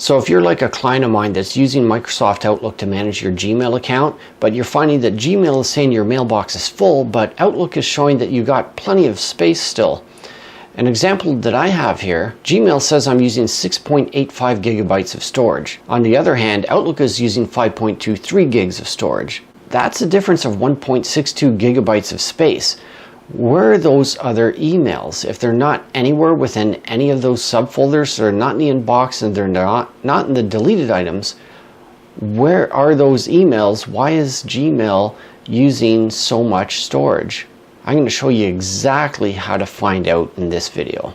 So if you're like a client of mine that's using Microsoft Outlook to manage your Gmail account, but you're finding that Gmail is saying your mailbox is full, but Outlook is showing that you got plenty of space still. An example that I have here, Gmail says I'm using 6.85 gigabytes of storage. On the other hand, Outlook is using 5.23 gigs of storage. That's a difference of 1.62 gigabytes of space. Where are those other emails? If they're not anywhere within any of those subfolders, they're not in the inbox and they're not in the deleted items, where are those emails? Why is Gmail using so much storage? I'm going to show you exactly how to find out in this video.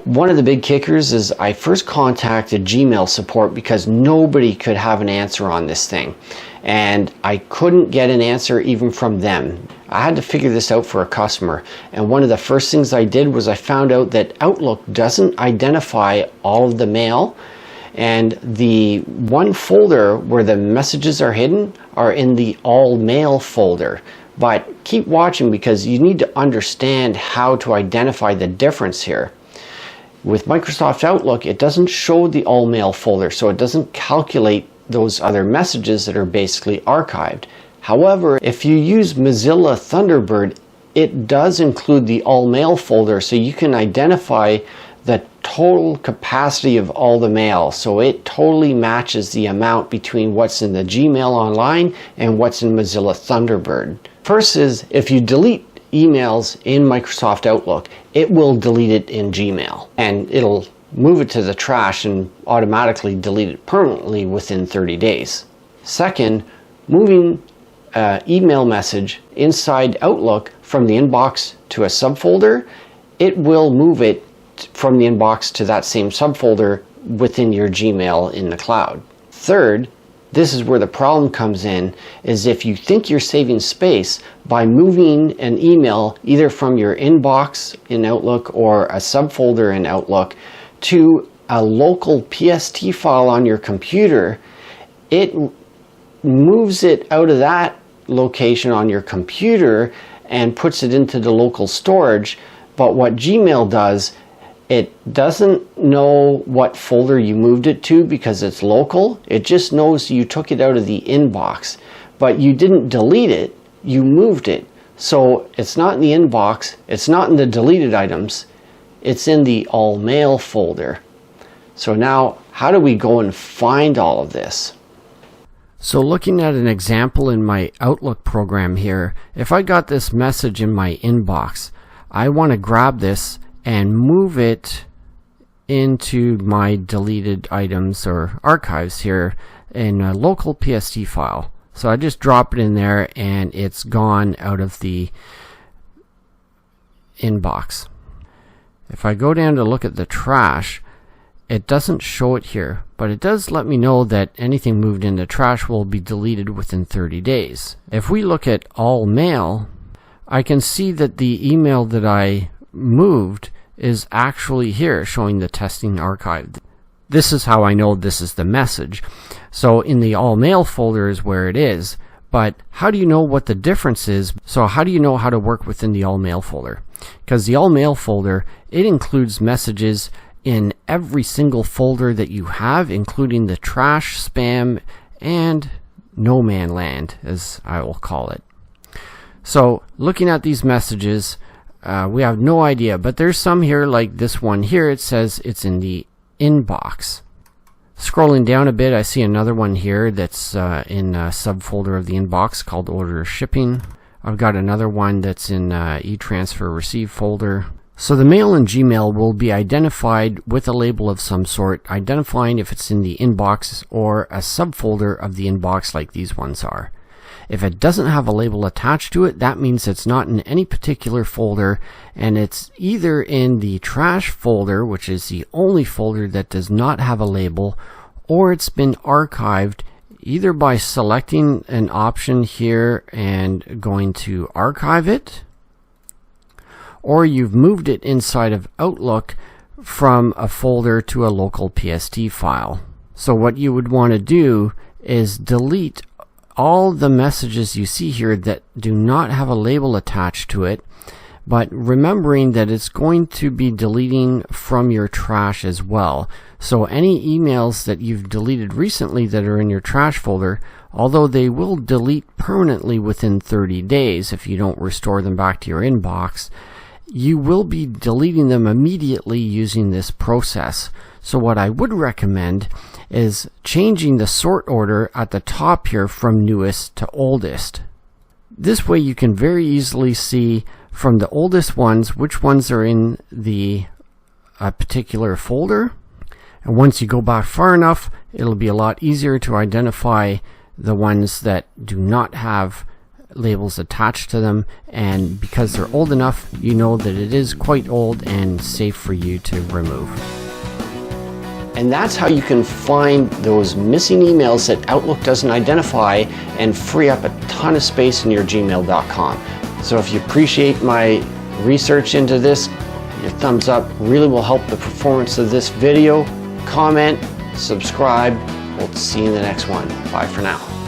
One of the big kickers is I first contacted Gmail support because nobody could have an answer on this thing. And I couldn't get an answer even from them. I had to figure this out for a customer. And one of the first things I did was I found out that Outlook doesn't identify all of the mail. And the one folder where the messages are hidden are in the all mail folder. But keep watching because you need to understand how to identify the difference here. With Microsoft Outlook, it doesn't show the all mail folder, so it doesn't calculate those other messages that are basically archived. However, if you use Mozilla Thunderbird, it does include the all mail folder, so you can identify the total capacity of all the mail. So it totally matches the amount between what's in the Gmail Online and what's in Mozilla Thunderbird. First is, if you delete emails in Microsoft Outlook, it will delete it in Gmail, and it'll move it to the trash and automatically delete it permanently within 30 days. Second, moving email message inside Outlook from the inbox to a subfolder, it will move it from the inbox to that same subfolder within your Gmail in the cloud. Third, this is where the problem comes in, is if you think you're saving space by moving an email either from your inbox in Outlook or a subfolder in Outlook to a local PST file on your computer, it moves it out of that location on your computer and puts it into the local storage. But what Gmail does, it doesn't know what folder you moved it to because it's local. It just knows you took it out of the inbox, but you didn't delete it, you moved it. So it's not in the inbox, it's not in the deleted items, it's in the all mail folder. So now, how do we go and find all of this? So looking at an example in my Outlook program here, if I got this message in my inbox, I want to grab this and move it into my deleted items or archives here in a local PST file. So I just drop it in there and it's gone out of the inbox. If I go down to look at the trash, it doesn't show it here, but it does let me know that anything moved into trash will be deleted within 30 days. If we look at all mail, I can see that the email that I moved is actually here showing the testing archive. This is how I know this is the message. So in the all mail folder is where it is, but how do you know what the difference is? So how do you know how to work within the all mail folder? Because the all mail folder, it includes messages in every single folder that you have, including the trash, spam, and no man land, as I will call it. So looking at these messages, we have no idea, but there's some here like this one here. It says it's in the inbox. Scrolling down a bit, I see another one here that's in a subfolder of the inbox called order shipping. I've got another one that's in e-transfer receive folder. So the mail in Gmail will be identified with a label of some sort, identifying if it's in the inbox or a subfolder of the inbox like these ones are. If it doesn't have a label attached to it, that means it's not in any particular folder, and it's either in the trash folder, which is the only folder that does not have a label, or it's been archived either by selecting an option here and going to archive it, or you've moved it inside of Outlook from a folder to a local PST file. So what you would want to do is delete all the messages you see here that do not have a label attached to it, but remembering that it's going to be deleting from your trash as well. So any emails that you've deleted recently that are in your trash folder, although they will delete permanently within 30 days if you don't restore them back to your inbox, you will be deleting them immediately using this process. So what I would recommend is changing the sort order at the top here from newest to oldest. This way you can very easily see from the oldest ones which ones are in the particular folder. And once you go back far enough, it'll be a lot easier to identify the ones that do not have labels attached to them, and because they're old enough, you know that it is quite old and safe for you to remove. And that's how you can find those missing emails that Outlook doesn't identify and free up a ton of space in your gmail.com. So if you appreciate my research into this, your thumbs up really will help the performance of this video. Comment, subscribe. We'll see you in the next one. Bye for now.